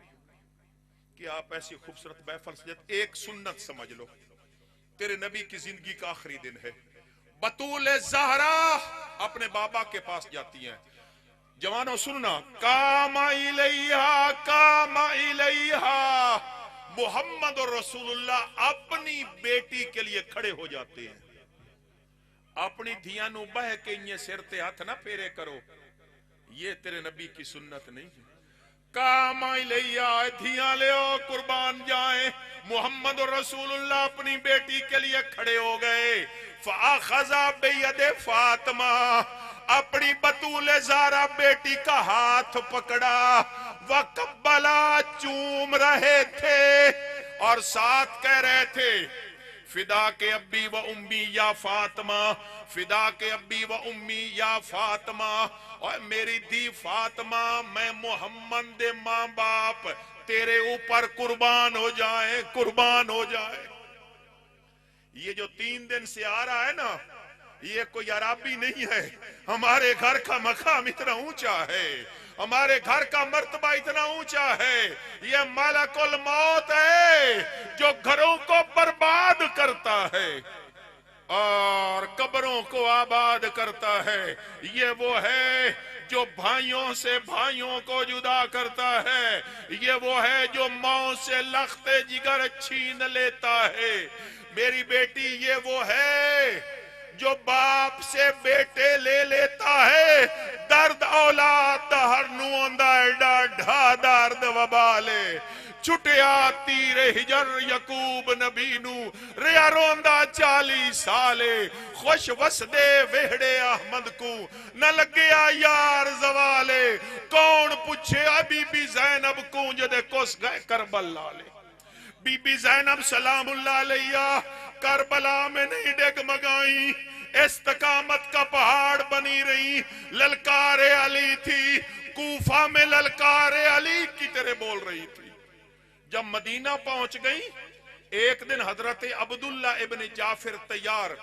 कि आप ऐसी खूबसूरत महफिल सजत। एक सुन्नत समझ लो, तेरे नबी की जिंदगी का आखिरी दिन है। बतूल ज़हरा अपने बाबा के पास जाती हैं। जवानों सुनना, कामा इलैहा, कामा इलैहा, मोहम्मद और रसूलुल्लाह अपनी बेटी के लिए खड़े हो जाते हैं। अपनी धिया नू बह के ये सिर ते हाथ ना फेरे करो, ये तेरे नबी की सुन्नत नहीं है। काम लिया धियां ले कुर्बान जाए। मोहम्मद रसूलुल्लाह अपनी बेटी के लिए खड़े हो गए। फ़ाख़ज़ा बियदे फातिमा, अपनी बतूल ज़ारा बेटी का हाथ पकड़ा। वक़ब्बला, चूम रहे थे और साथ कह रहे थे फिदा के अब्बी व उम्मी या फातिमा, फिदा के अब्बी व उम्मी या फातिमा। और मेरी दी फातिमा, मैं मोहम्मद दे मां बाप तेरे ऊपर कुर्बान हो जाए, कुर्बान हो जाए। ये जो 3 दिन से आ रहा है ना, ये कोई अराबी नहीं है। हमारे घर का मकाम इतना ऊंचा है, हमारे घर का मर्तबा इतना ऊंचा है। ये मलकुल मौत है जो घरों को बर्बाद करता है और कब्रों को आबाद करता है। ये वो है जो भाइयों से भाइयों को जुदा करता है। ये वो है जो मौत से लख्ते जिगर छीन लेता है। मेरी बेटी, ये वो है जो बाप से बेटे ले लेता है। दर्द औलाद हर नुंदा डाढ़ा दर्द वबाले छुटिया तीर हिजर यकूब नबी नू रिया रोंदा 40 साले। खुश वसदे वेहड़े अहमद को न लग्या यार जवाले। कौन पूछे बीबी ज़ैनब को जदे कुस गए करबला ले। बीबी ज़ैनब सलामुल्लाह अलैहा करबला में नहीं डगमगाई, इस्तकामत का पहाड़ बनी रही। ललकारे अली थी, कूफा में ललकारे अली की तरह बोल रही थी। जब मदीना पहुंच गई, एक दिन हजरत अब्दुल्ला इब्न जाफिर तैयार,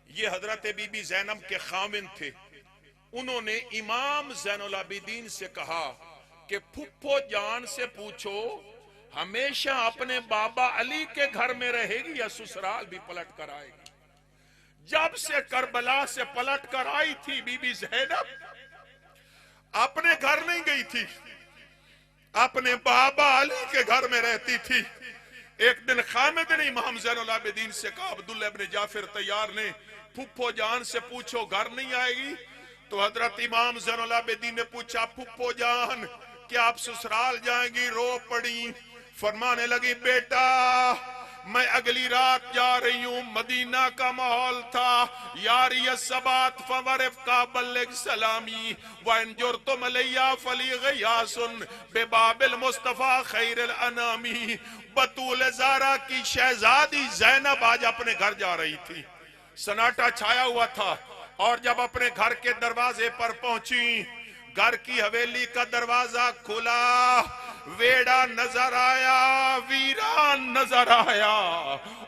ये हजरत बीबी ज़ैनब के खामिन थे। उन्होंने इमाम ज़ैनुल आबिदीन से कहा कि फुफ्फो जान से पूछो हमेशा अपने बाबा अली के घर में रहेगी या ससुराल भी पलट कर आएगी। जब से करबला से पलट कर आई थी बीबी ज़ैनब, अपने घर नहीं गई थी, अपने बाबा अली के घर में रहती थी। एक दिन खामिद ने इमाम ज़ैनुल आबिदीन से कहा, अब्दुल्ला इब्न जाफिर तैयार ने, फुफ्फो जान से पूछो घर नहीं आएगी। तो हजरत इमाम ज़ैनुल आबिदीन ने पूछा, फुफ्फो जान क्या आप ससुराल जाएंगी? रो पड़ी, फरमाने लगी, बेटा मैं अगली रात जा रही हूँ। मदीना का माहौल था, यारी सबात फवरफ का बल्लिग सलामी वंजुर तुम लैया फली गयासुन बेबाबिल मुस्तफा खैरल अनामी। बतूल ज़ारा की शहजादी ज़ैनब आज अपने घर जा रही थी। सन्नाटा छाया हुआ था और जब अपने घर के दरवाजे पर पहुंची, घर की हवेली का दरवाजा खुला, वेड़ा नजर आया, वीरान नजर आया।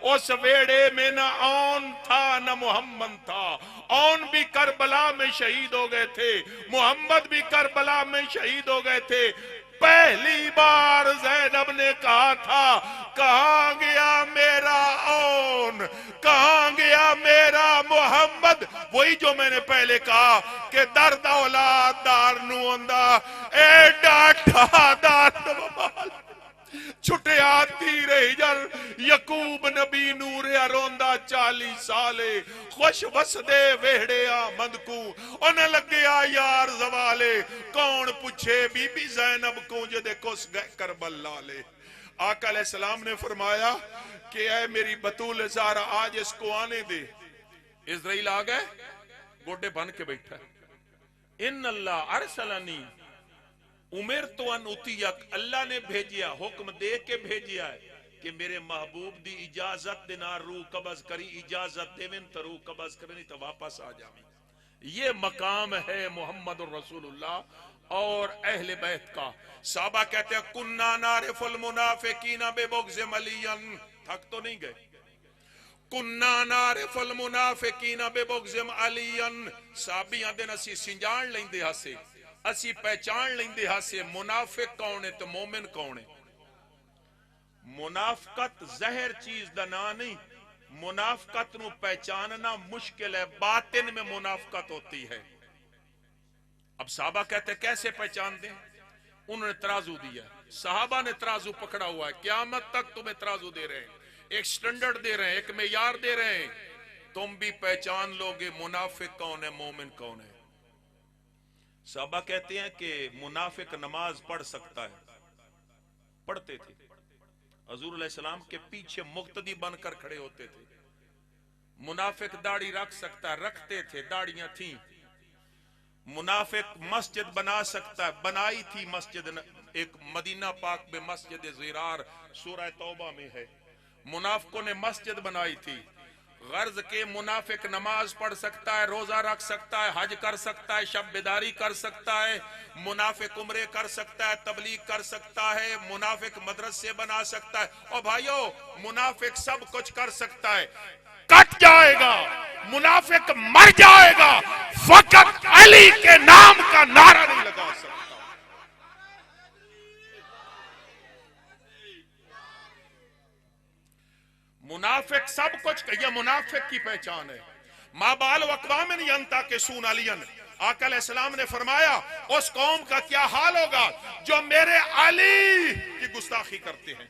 उस वेड़े में न औन था न मोहम्मद था। औन भी करबला में शहीद हो गए थे, मोहम्मद भी करबला में शहीद हो गए थे। पहली बार ज़ैनब ने कहा था, कहां गया मेरा औन, कहां गया मेरा मोहम्मद। वही जो मैंने पहले कहा कि दर्द औलाद दार नु आंदा ए डाठा दर्द बबाल छुटिया तीर हिजर यकूब नबी नूर रोंदा 40 साले। खुश वसदे वेहड़े आमद को उन लग्या यार जवाले। कौन पूछे बीबी ज़ैनब को जदे कुस गए करबला ले। आका अलैहिस्सलाम ने फरमाया कि ऐ मेरी बतूल ज़ारा आज इसको आने दे। इज़राइल आ गए, गोडे बन के बैठा, इन अल्लाह अरसलनी उमेर तो अन उतियक, अल्लाह ने भेजिया, हुक्म दे के भेजिया है कि मेरे महबूब दी इजाजत देना रू कब्ज करी, इजाजत देवें तो रू कब्ज करें तो वापस आ जावी। ये मकाम है मोहम्मद रसूलुल्लाह और अहले बैत का। साहबा कहते हैं कुन्ना नारिफुल मुनाफिकीना बेबुग़्ज़ मलियन, थक तो नहीं गए। कुन्ना नारिफुल मुनाफिकीना बेबुग़्ज़ अलियन, साबियां दिन असी सिंजान लेंदे हासे, असी पहचान लेंदे हासे मुनाफिक कौन है तो मोमिन कौन है। मुनाफकत जहर चीज दा ना नहीं, मुनाफकत नु पहचानना मुश्किल है, बातिन में मुनाफकत होती है। अब साहबा कहते कैसे पहचान दें? उन्होंने तराजू दिया, साहबा ने तराजू पकड़ा हुआ है, क़यामत तक तुम्हें तराजू दे रहे हैं, एक स्टैंडर्ड दे रहे हैं, एक मेयार दे रहे हैं, तुम भी पहचान लोगे मुनाफिक कौन है मोमिन कौन है। साहबा कहते हैं कि मुनाफिक नमाज पढ़ सकता है, पढ़ते थे। हजूर अलैहिस्सलाम के पीछे मुक्तदी बनकर खड़े होते थे। मुनाफिक दाढ़ी रख सकता है, रखते थे, दाढ़ियां थी। मुनाफिक मस्जिद बना सकता है, बनाई थी मस्जिद, एक मदीना पाक में मस्जिद ज़िरार सूरह तौबा में है। मुनाफिकों ने मस्जिद बनाई थी। गर्ज के मुनाफिक नमाज पढ़ सकता है, रोजा रख सकता है, हज कर सकता है, शब बेदारी कर सकता है, मुनाफिक उम्रे कर सकता है, तबलीग कर सकता है, मुनाफिक मदरसे बना सकता है। और भाइयों, मुनाफिक सब कुछ कर सकता है। कट जाएगा, मुनाफिक मर जाएगा, फकत अली के नाम का नारा नहीं लगा सकता। मुनाफिक सब कुछ, यह मुनाफिक की पहचान है। माबाल वक़वामिन यंता के सून अलियन, आका अलैहिस्सलाम ने फरमाया उस कौम का क्या हाल होगा जो मेरे अली की गुस्ताखी करते हैं।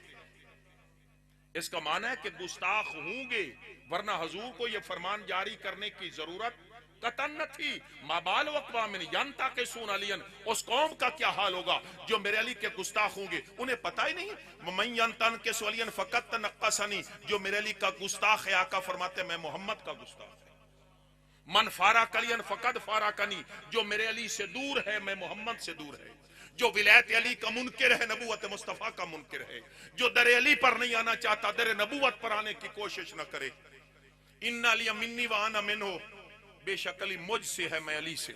इसका माना है कि गुस्ताख होंगे, वरना हुजूर को यह फरमान जारी करने की जरूरत कतन न थी। माबाल वक़वामिन यंता के सून अलियन, उस कौम का क्या हाल होगा जो मेरे अली के गुस्ताख होंगे। उन्हें पता ही नहीं, मैं यंतन के सुअलियन फकत नक्कसनी, जो मेरे अली का गुस्ताख है। आका फरमाते मैं मोहम्मद का गुस्ताख है। मन फारा कलियन फकद फारा कनी, जो मेरे अली से दूर है मैं मोहम्मद से दूर है। जो विलायत अली का मुनकिर है, नबूवत मुस्तफा का मुनकिर है। जो दर अली पर नहीं आना चाहता, दर नबूवत पर आने की कोशिश न करे। इन्ना अली मिन्नी व अना मिन्हु, बेशक अली मुझसे है, मैं अली से।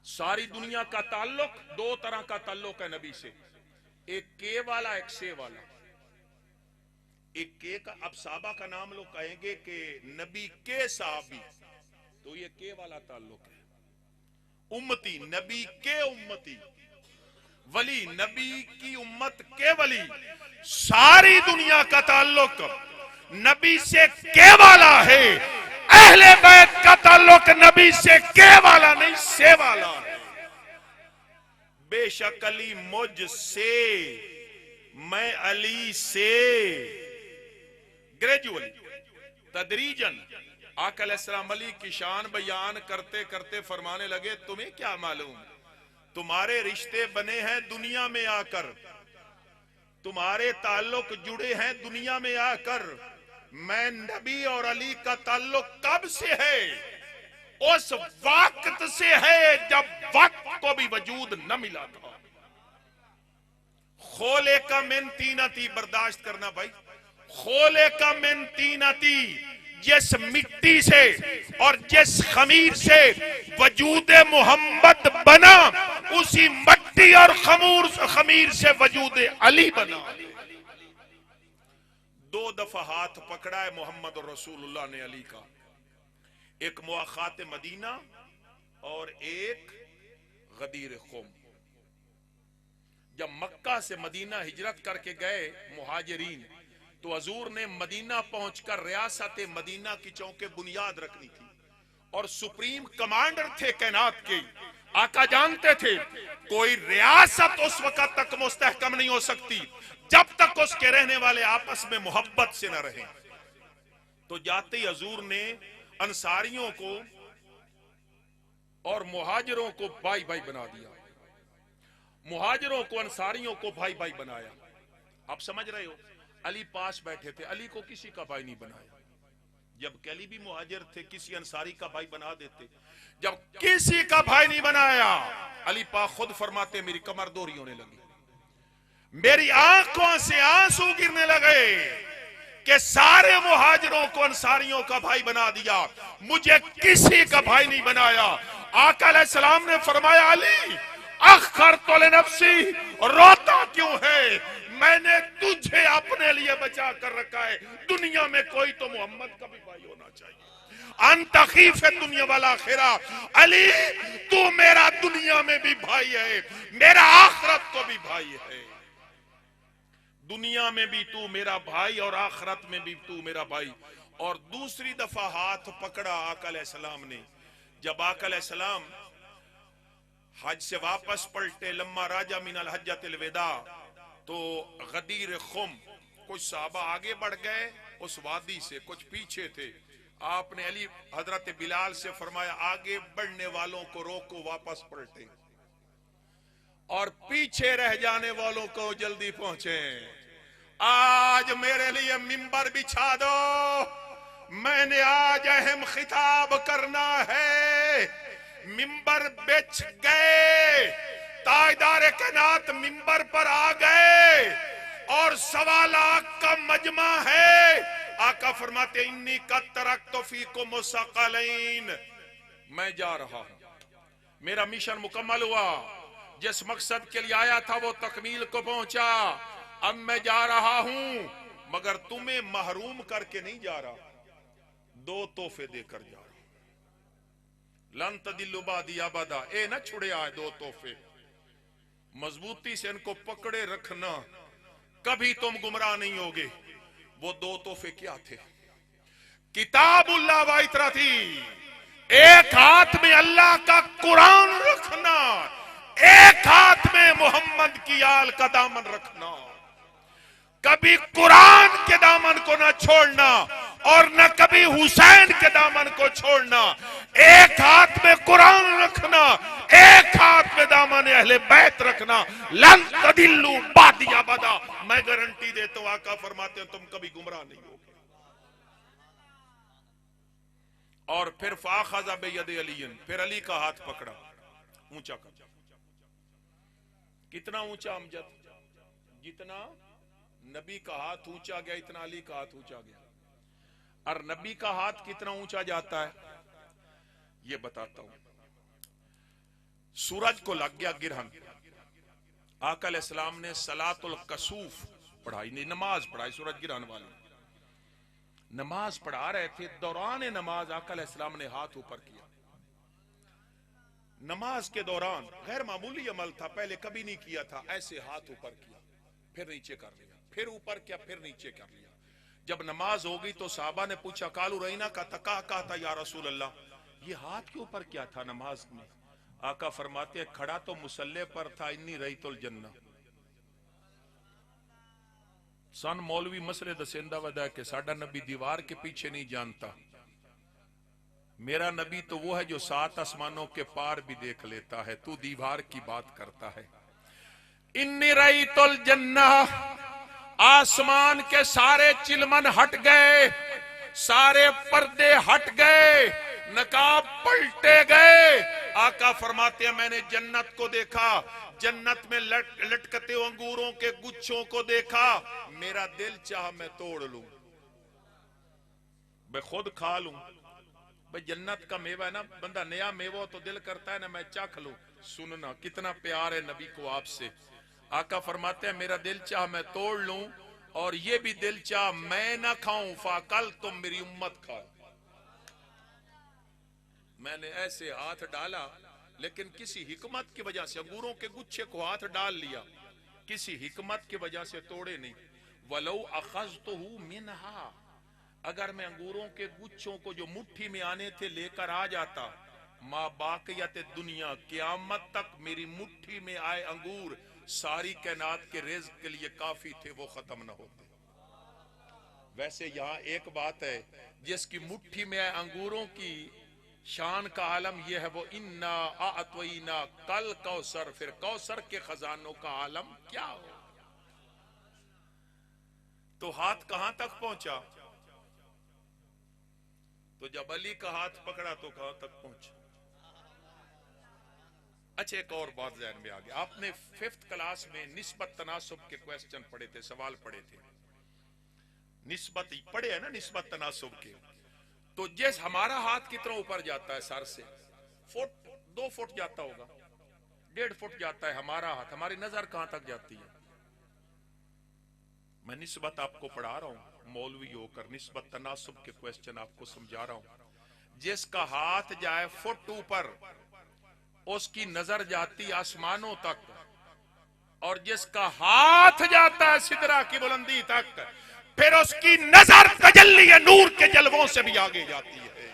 सारी दुनिया का ताल्लुक दो तरह का ताल्लुक है नबी से, एक के वाला, एक से वाला। एक के का, अब साहबा का नाम लोग कहेंगे कि नबी के साहबी, तो ये के वाला ताल्लुक है। उम्मती, नबी के उम्मती, वली, नबी की उम्मत के वली। सारी दुनिया का ताल्लुक नबी से के वाला है। अहले बैत का ताल्लुक नबी से के वाला नहीं, से वाला है। बेशक अली मुझसे, मैं अली से। ग्रेजुअली, तदरीजन आका अलैहिस्सलाम अली की शान बयान करते करते फरमाने लगे तुम्हें क्या मालूम, तुम्हारे रिश्ते बने हैं दुनिया में आकर, तुम्हारे ताल्लुक जुड़े हैं दुनिया में आकर। मैं नबी और अली का ताल्लुक कब से है? उस वक्त से है जब वक्त को भी वजूद न मिला था। खोले का मिनतीनती, बर्दाश्त करना भाई, खोले का मिनतीनती, जिस मिट्टी से और जिस खमीर से वजूद मोहम्मद बना, उसी मिट्टी और खमीर से वजूद अली बना। दो दफा हाथ पकड़ा है मोहम्मद और रसूलुल्लाह ने अली का, एक मुआखात मदीना और एक गदीर खुम। जब मक्का से मदीना हिजरत करके गए मुहाजिरीन, तो हजूर ने मदीना पहुंचकर रियासत मदीना की चौके बुनियाद रखनी थी, और सुप्रीम कमांडर थे कैनात के। आका जानते थे कोई रियासत उस वक्त तक मुस्तहकम नहीं हो सकती जब तक उसके रहने वाले आपस में मोहब्बत से न रहे। तो जाते ही हजूर ने अंसारियों को और मुहाजिरों को भाई भाई बना दिया, मुहाजिरों को अंसारियों को भाई भाई बनाया। आप समझ रहे हो, अली पास बैठे थे, अली को किसी का भाई नहीं बनाया। जब अली भी मुहाजिर थे, किसी अंसारी का भाई बना देते। जब किसी का भाई नहीं बनाया, अली पाक खुद फरमाते मेरी कमर दोरी होने लगी, मेरी आंखों से आंसू गिरने लगे कि सारे मुहाजिरों को अंसारियों का भाई बना दिया, मुझे किसी का भाई नहीं बनाया। आका अलैहिस्सलाम ने फरमाया अली अखर तोले नफ्सी, रोता क्यों है? मैंने तुझे अपने लिए बचा कर रखा है, दुनिया में कोई तो मोहम्मद का भी भाई होना चाहिए। अंतखीफ दुनिया वाला खिरा, अली तू मेरा दुनिया में भी भाई है, मेरा आखिरत को भी भाई है। दुनिया में भी तू मेरा भाई और आखिरत में भी तू मेरा भाई। और दूसरी दफा हाथ पकड़ा आका अलैहिस्सलाम ने। जब आका अलैहिस्सलाम हज से वापस पलटे, लम्मा राजा मिनल हज्जतिल विदा, तो गदीर खुम, कुछ साहबा आगे बढ़ गए उस वादी से, कुछ पीछे थे। आपने अली हजरत बिलाल से फरमाया आगे बढ़ने वालों को रोको, वापस पलटे, और पीछे रह जाने वालों को जल्दी पहुंचे। आज मेरे लिए मिंबर बिछा दो, मैंने आज अहम खिताब करना है। मिंबर बिछ गए, ताजदार कायनात मिंबर पर आ गए और 1.25 लाख का मजमा है। आका फरमाते इन्नी का तरक्तो फीकुम मुसक़लैन, मैं जा रहा हूं, मेरा मिशन मुकम्मल हुआ, जिस मकसद के लिए आया था वो तकमील को पहुंचा। अब मैं जा रहा हूं, मगर तुम्हें महरूम करके नहीं जा रहा, 2 तोहफे देकर जा रहा हूं। लन तदिल्लु बादी अबदा, ए न छुड़े आए 2 तोहफे, मजबूती से इनको पकड़े रखना, कभी तुम गुमराह नहीं होगे। वो 2 तोहफे क्या थे? किताबुल्लाह व इतरती, एक हाथ में अल्लाह का कुरान रखना, एक हाथ में मोहम्मद की आल का दामन रखना। कभी कुरान के दामन को ना छोड़ना और न कभी हुसैन के दामन को छोड़ना। एक हाथ में कुरान रखना, एक हाथ में दामन अहले बैत रखना। लन तदिल्लु बादी अबदा, मैं गारंटी देता हूं, आका फरमाते हैं तुम कभी गुमराह नहीं होगे। और फिर फाखज़ा बियद अलीन, फिर अली का हाथ पकड़ा, ऊंचा कर। कितना ऊंचा अमजद? जितना नबी का हाथ ऊंचा गया इतना अली का हाथ ऊंचा गया। और नबी का हाथ कितना ऊंचा जाता है ये बताता हूं। सूरज को लग गया गिरहन, आका अलैहिस्सलाम ने सलातुल कसूफ पढ़ाई, नहीं नमाज पढ़ाई, सूरज गिरहन वाली नमाज पढ़ा रहे थे। दौरान नमाज आका अलैहिस्सलाम ने हाथ ऊपर किया। नमाज के दौरान गैर मामूली अमल था, पहले कभी नहीं किया था। ऐसे हाथ ऊपर किया, फिर नीचे कर लिया, फिर ऊपर किया, फिर नीचे कर लिया। जब नमाज हो गई तो साहबा ने पूछा, कालू रहीना का तका था या रसूल अल्लाह, ये हाथ के ऊपर क्या था नमाज में? आका फरमाते खड़ा तो मुसल्ले पर था, इन्नी रहीतुल जन्नह। सन मौलवी मसले दसेंदा वदा के साडा नबी दीवार के पीछे नहीं जानता, मेरा नबी तो वो है जो 7 आसमानों के पार भी देख लेता है, तू दीवार की बात करता है। इन्नी रहीतुल जन्नह, आसमान के सारे चिलमन हट गए, सारे पर्दे हट गए, नकाब पलटे गए। आका फरमाते हैं मैंने जन्नत को देखा, जन्नत में लटकते अंगूरों के गुच्छों को देखा। मेरा दिल चाह मैं तोड़ लूं, मैं खुद खा लूं। भाई जन्नत का मेवा है ना, बंदा नया मेवा तो दिल करता है ना मैं चख लूं। सुनना कितना प्यार है नबी को आपसे। आका फरमाते हैं मेरा दिल चाह मैं तोड़ लूं, और ये भी दिल चाह मैं ना खाऊं, फाकल तुम मेरी उम्मत खाओ। मैंने ऐसे हाथ डाला, लेकिन किसी हिकमत की वजह से अंगूरों के गुच्छे को हाथ डाल लिया, किसी हिकमत की वजह से तोड़े नहीं। वलो अखज़तहु मिनहा, अगर मैं अंगूरों के गुच्छों को जो मुट्ठी में आने थे लेकर आ जाता, माँ बाकियत दुनिया, क़यामत तक मेरी मुट्ठी में आए अंगूर सारी कायनात के रिज़्क़ के लिए काफी थे, वो खत्म न होते। वैसे यहाँ एक बात है, जिसकी मुट्ठी में आए अंगूरों की शान का आलम यह है, वो इन्ना आअतवैना कल कौसर, फिर कौसर के खजानों का आलम क्या हो। तो हाथ कहां तक पहुंचा? तो जब अली का हाथ पकड़ा तो कहां तक पहुंचा? अच्छा एक और बात ज़हन में आ गया, आपने 5th क्लास में निस्बत तनासुब के क्वेश्चन पढ़े थे, सवाल पढ़े थे। निस्बत पढ़े है ना, निस्बत तनासुब के। तो जिस हमारा हाथ कितना ऊपर जाता है सर से, 2 फुट जाता होगा, 1.5 फुट जाता है हमारा हाथ, हमारी नजर कहां तक जाती है? मैं निस्बत आपको पढ़ा रहा हूं, मौलवी होकर निस्बत तनासुब के क्वेश्चन आपको समझा रहा हूं। जिसका हाथ जाए फुट ऊपर उसकी नजर जाती आसमानों तक, और जिसका हाथ जाता है सिदरा की बुलंदी तक, फिर उसकी नजर तजल्ली नूर के जलवों से भी आगे जाती है।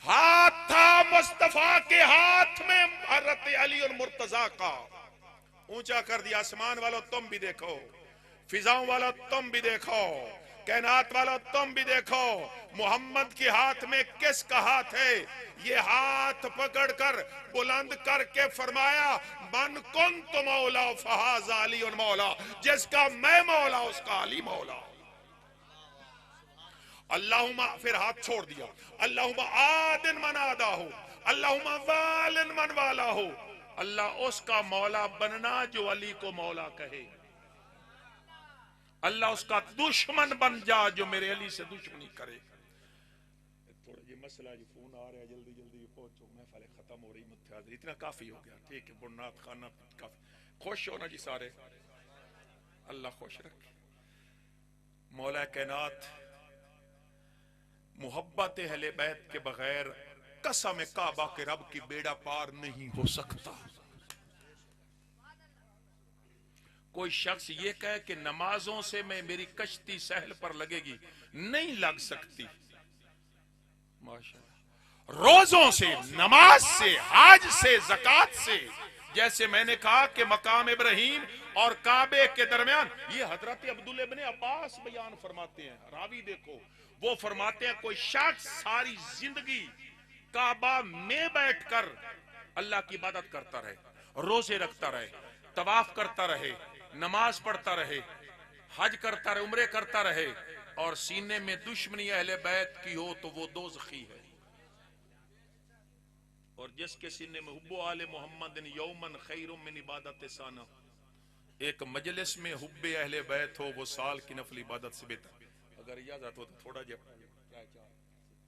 हाथ था मुस्तफा के हाथ में हजरत अली और मुर्तजा का, ऊंचा कर दिया। आसमान वालों तुम भी देखो, फिजाओं वालों तुम भी देखो, कायनात वालों तुम भी देखो मोहम्मद के हाथ में किसका हाथ है। ये हाथ पकड़कर बुलंद करके फरमाया मन कुंतु मौला फहाज़ा अली मौला, जिसका मैं मौला उसका अली मौला। अल्लाहुम्मा, फिर हाथ छोड़ दिया, अल्लाहुम्मा आदिन मन आदा हो, अल्लाहुम्मा वालिन मन वाला हो। अल्लाह उसका मौला बनना जो अली को मौला कहे, अल्लाह उसका दुश्मन बन जा जो मेरे अली से दुश्मनी करे। थोड़ा ये मसला जी फोन आ रहा है, जल्दी जल्दी पहुंचो, महफिल खत्म हो रही, मुत्ताज़ इतना काफी हो गया, ठीक है। बुन्नात खाना काफी, खुश हो ना जी सारे, अल्लाह खुश रखे। मौला कायनात मोहब्बत अहले बैत के बगैर कसम काबा के रब की बेड़ा पार नहीं हो सकता। कोई शख्स ये कहे कि नमाजों से मैं मेरी कश्ती सहल पर लगेगी, नहीं लग सकती। माशाअल्लाह, रोजों से, नमाज से, हज से, ज़कात से, जैसे मैंने कहा कि मकाम इब्राहीम और काबे के दरमियान, ये हजरत अब्दुल्ला इब्न अब्बास बयान फरमाते हैं, रावी देखो, वो फरमाते हैं कोई शख्स सारी जिंदगी काबा में बैठकर अल्लाह की इबादत करता रहे, रोजे रखता रहे, तवाफ करता रहे, नमाज पढ़ता रहे, हज करता रहे, उम्रे करता रहे, और सीने में दुश्मनी अहले बैत की हो तो वो दोज़खी है। और जिसके सीने में हुब्बो आले मोहम्मद यौमन खैरुम मिन इबादत साना, एक मजलिस में हुब्बे अहले बैत हो वो साल की नफल इबादत से बेहतर। अगर इजाजत हो तो थोड़ा क्या